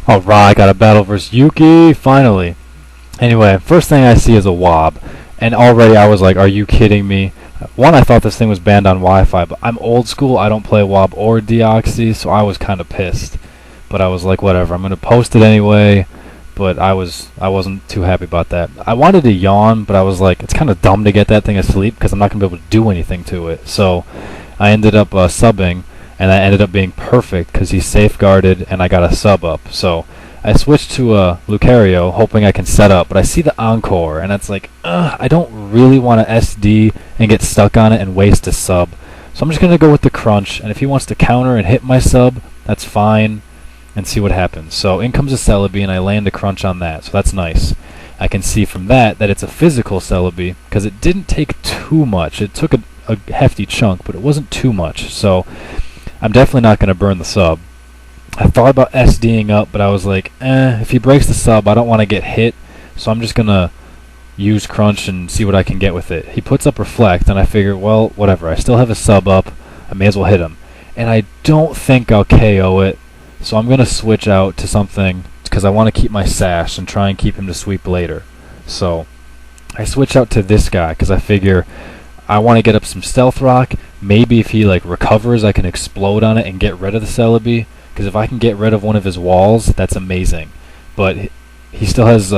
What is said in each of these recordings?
Alright, I got a battle versus Yuki, finally. Anyway, first thing I see is a Wobb, and already I was like, are you kidding me? One, I thought this thing was banned on Wi-Fi, but I'm old school, I don't play Wobb or Deoxy, so I was kind of pissed. But I was like, whatever, I'm going to post it anyway, but I wasn't too happy about that. I wanted to yawn, but I was like, it's kind of dumb to get that thing asleep, because I'm not going to be able to do anything to it. So I ended up subbing, and that ended up being perfect because he's safeguarded and I got a sub up. So I switched to Lucario, hoping I can set up, but I see the Encore, and it's like, I don't really want to SD and get stuck on it and waste a sub. So I'm just going to go with the Crunch, and if he wants to counter and hit my sub, that's fine, and see what happens. So in comes a Celebi, and I land a Crunch on that, so that's nice. I can see from that it's a physical Celebi, because it didn't take too much. It took a hefty chunk, but it wasn't too much, so I'm definitely not going to burn the sub. I thought about SDing up, but I was like, if he breaks the sub, I don't want to get hit, so I'm just going to use Crunch and see what I can get with it. He puts up Reflect, and I figure, well, whatever, I still have a sub up, I may as well hit him. And I don't think I'll KO it, so I'm going to switch out to something, because I want to keep my Sash and try and keep him to sweep later. So I switch out to this guy, because I figure I want to get up some Stealth Rock. Maybe if he recovers, I can explode on it and get rid of the Celebi. Because if I can get rid of one of his walls, that's amazing. But he still has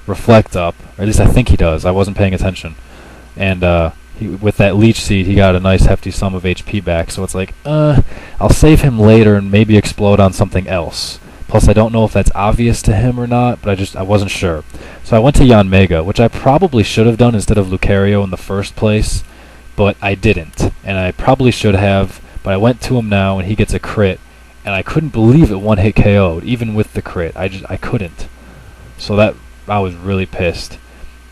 Reflect up, or at least I think he does. I wasn't paying attention. And with that Leech Seed, he got a nice hefty sum of HP back. So it's like, I'll save him later and maybe explode on something else. Plus, I don't know if that's obvious to him or not, but I wasn't sure. So I went to Yanmega, which I probably should have done instead of Lucario in the first place. But I didn't, and I probably should have, but I went to him now, and he gets a crit, and I couldn't believe it one-hit KO'd, even with the crit. I couldn't. So I was really pissed.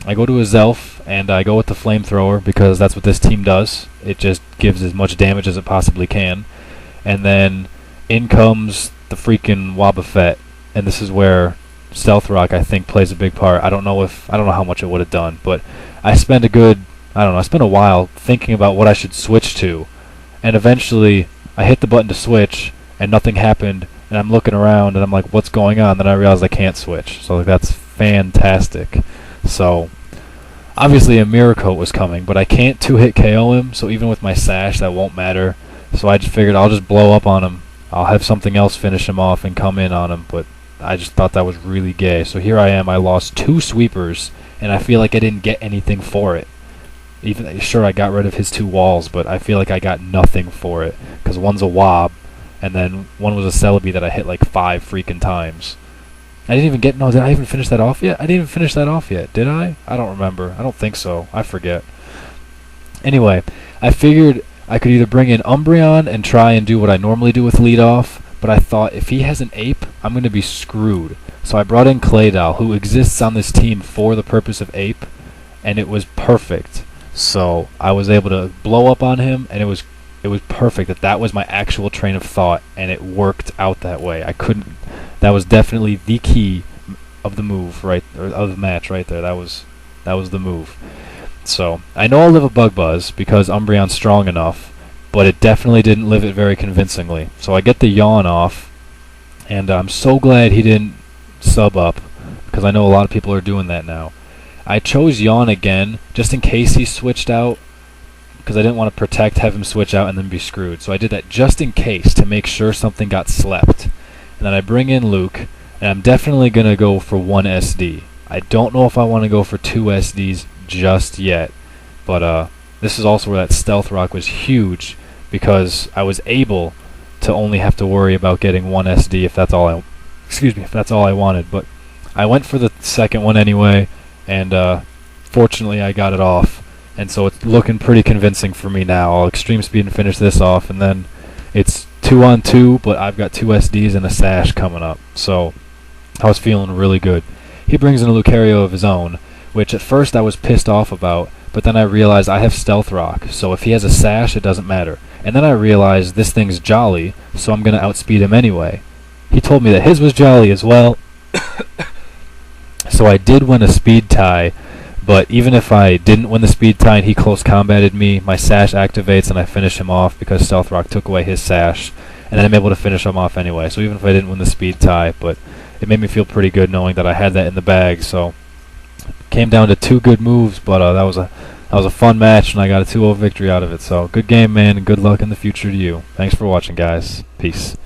I go to his Elf, and I go with the Flamethrower, because that's what this team does. It just gives as much damage as it possibly can. And then in comes the freaking Wobbuffet, and this is where Stealth Rock, I think, plays a big part. I don't know how much it would have done, but I spent a while thinking about what I should switch to, and eventually I hit the button to switch, and nothing happened, and I'm looking around, and I'm like, what's going on? Then I realized I can't switch, so that's fantastic. So, obviously a Miracle was coming, but I can't two-hit KO him, so even with my Sash, that won't matter. So I just figured I'll just blow up on him, I'll have something else finish him off and come in on him, but I just thought that was really gay. So here I am, I lost 2 sweepers, and I feel like I didn't get anything for it. Even sure, I got rid of his 2 walls, but I feel like I got nothing for it, because one's a Wobb, and then one was a Celebi that I hit like 5 freaking times. I didn't even get, no, did I even finish that off yet? I didn't even finish that off yet, did I? I don't remember. I don't think so. I forget. Anyway, I figured I could either bring in Umbreon and try and do what I normally do with lead off, but I thought if he has an Ape, I'm going to be screwed. So I brought in Claydol, who exists on this team for the purpose of Ape, and it was perfect. So I was able to blow up on him, and it was perfect. That was my actual train of thought, and it worked out that way. That was definitely the key of the move, right, or of the match right there. That was the move. So I know I'll live a Bug Buzz because Umbreon's strong enough, but it definitely didn't live it very convincingly. So I get the Yawn off, and I'm so glad he didn't sub up, because I know a lot of people are doing that now. I chose Yawn again, just in case he switched out, because I didn't want to have him switch out and then be screwed. So I did that just in case, to make sure something got slept. And then I bring in Luke, and I'm definitely going to go for 1 SD. I don't know if I want to go for 2 SDs just yet, but this is also where that Stealth Rock was huge, because I was able to only have to worry about getting 1 SD if that's all I wanted. But I went for the second one anyway, and fortunately I got it off. And so it's looking pretty convincing for me now. I'll Extreme Speed and finish this off, and then it's 2-on-2, but I've got 2 SDs and a Sash coming up. So I was feeling really good. He brings in a Lucario of his own, which at first I was pissed off about, but then I realized I have Stealth Rock, so if he has a Sash, it doesn't matter. And then I realized this thing's jolly, so I'm going to outspeed him anyway. He told me that his was jolly as well, so I did win a speed tie. But even if I didn't win the speed tie and he close combated me, my Sash activates and I finish him off because Stealth Rock took away his Sash, and then I'm able to finish him off anyway. So even if I didn't win the speed tie, but it made me feel pretty good knowing that I had that in the bag. So came down to 2 good moves, but that was a fun match, and I got a 2-0 victory out of it. So good game, man, and good luck in the future to you. Thanks for watching, guys. Peace.